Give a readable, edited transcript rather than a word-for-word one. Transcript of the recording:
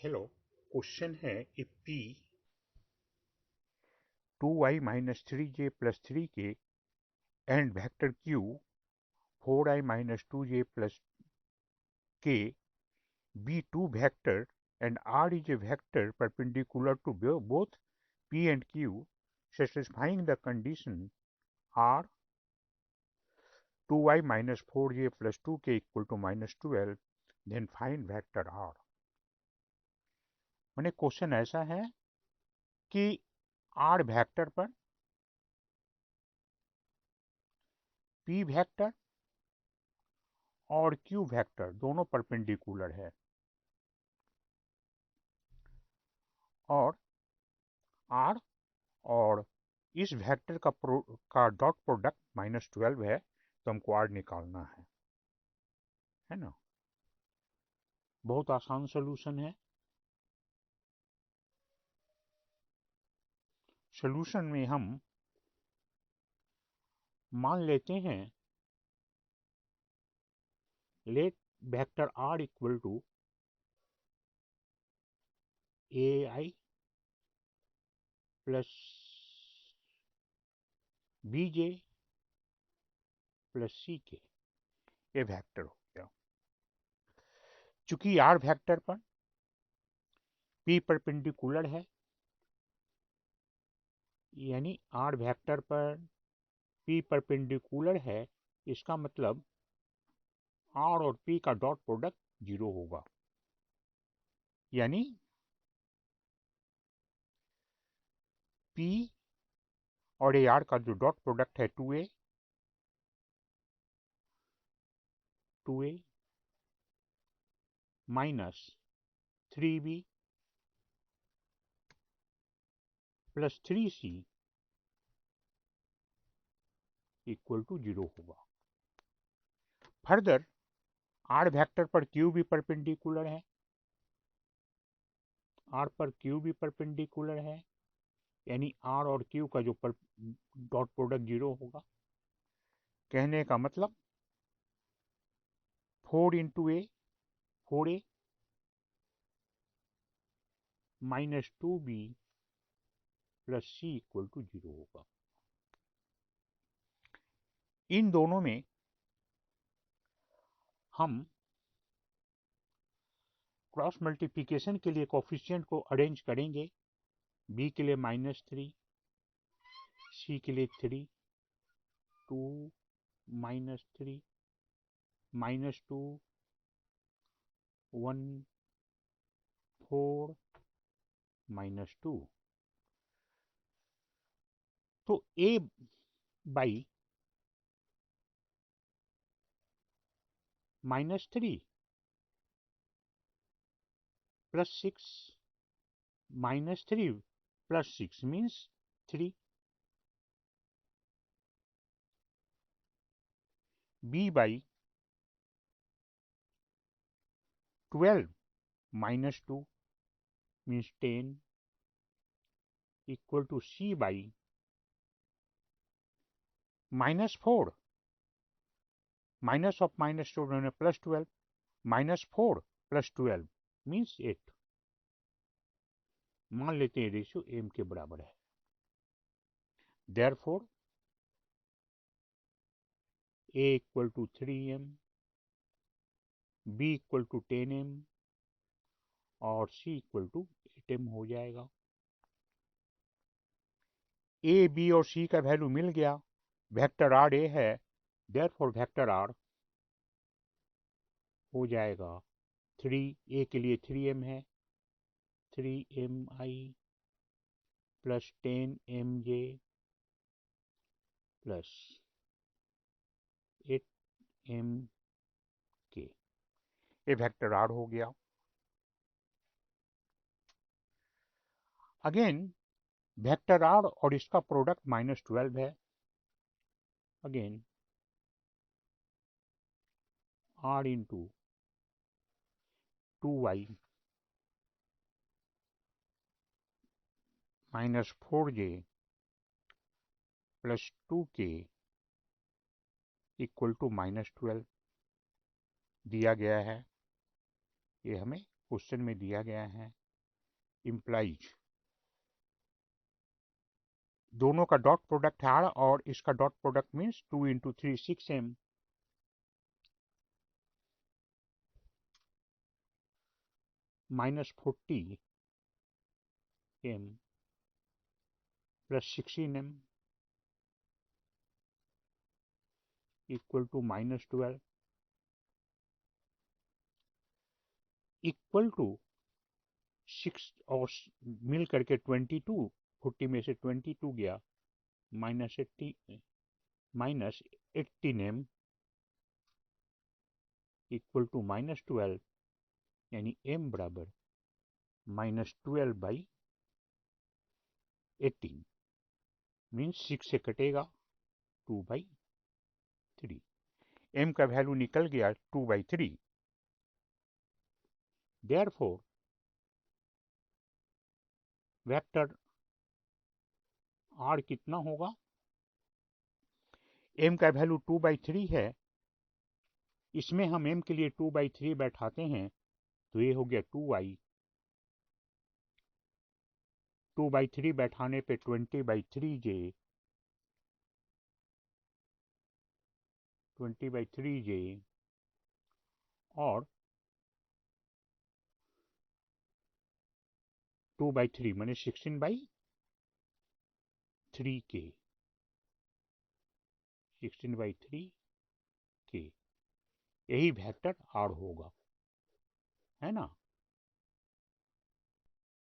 Hello, question है if p 2y minus 3j plus 3k and vector q 4i minus 2j plus k be two vector and r is a vector perpendicular to both p and q satisfying the condition r 2y minus 4j plus 2k equal to minus 12, then find vector r। मैंने question ऐसा है कि r vector पर p vector और q vector दोनों perpendicular है और r और इस वेक्टर का डॉट प्रोडक्ट -12 है, तो हमको r निकालना है ना। बहुत आसान सोल्यूशन है। सोल्यूशन में हम मान लेते हैं let vector r equal to ai plus bj plus ck, ये वेक्टर हो गया। चूंकि r वेक्टर पर p परपेंडिकुलर है, यानी r वेक्टर पर p परपेंडिकुलर है, इसका मतलब r और p का डॉट प्रोडक्ट 0 होगा। यानी p और ar का जो डॉट प्रोडक्ट है 2a minus 3b plus 3c equal to 0 होगा। फर्दर r वेक्टर पर q भी परपेंडिकुलर है, r पर q भी परपेंडिकुलर है, यानी r और q का जो डॉट प्रोडक्ट 0 होगा। कहने का मतलब 4 into a 4a minus 2b plus c equal to 0 होगा। इन दोनों में हम क्रॉस मल्टीप्लिकेशन के लिए कोफिशिएंट को अरेंज करेंगे। b के लिए -3, c के लिए 3, 2 -3 -2 1 4 -2। तो a by -3 plus 6 -3 plus 6 means 3। b by 12 -2 means 10 equal to c by -4 minus of -2 plus 12 -4 plus 12 means 8। मान लेते हैं रेशियो m के बराबर है। Therefore a equal to 3m, b equal to 10m और c इक्वल टू 8m हो जाएगा। a b और c का वैल्यू मिल गया। वेक्टर r a है, देयरफॉर वेक्टर r हो जाएगा 3, a के लिए 3m है, 3mi plus 10mj plus 8mk, ये वेक्टर r हो गया। अगेन वेक्टर r और इसका प्रोडक्ट -12 है। Again r into 2y minus 4j plus 2k equal to -12 दिया गया है। ये हमें क्वेश्चन में दिया गया है, इम्प्लाइज दोनों का डॉट प्रोडक्ट है R और इसका dot product means 2 into 3 6m -40m plus 16m equal to -12 equal to 6 और मिल करके 22, 40 में से 22 गया -18m इक्वल टू -12 यानी m बराबर -12/18 मीन्स 6 से कटेगा 2/3। m का वैल्यू निकल गया 2/3। देयरफॉर वेक्टर r कितना होगा, m का वैल्यू 2/3 है, इसमें हम m के लिए 2/3 बैठाते हैं तो ये हो गया 2i, 2/3 बैठाने पे 20/3j, 20/3j और 2/3 माने 16/3k, 16/3k यही वेक्टर r होगा, है ना।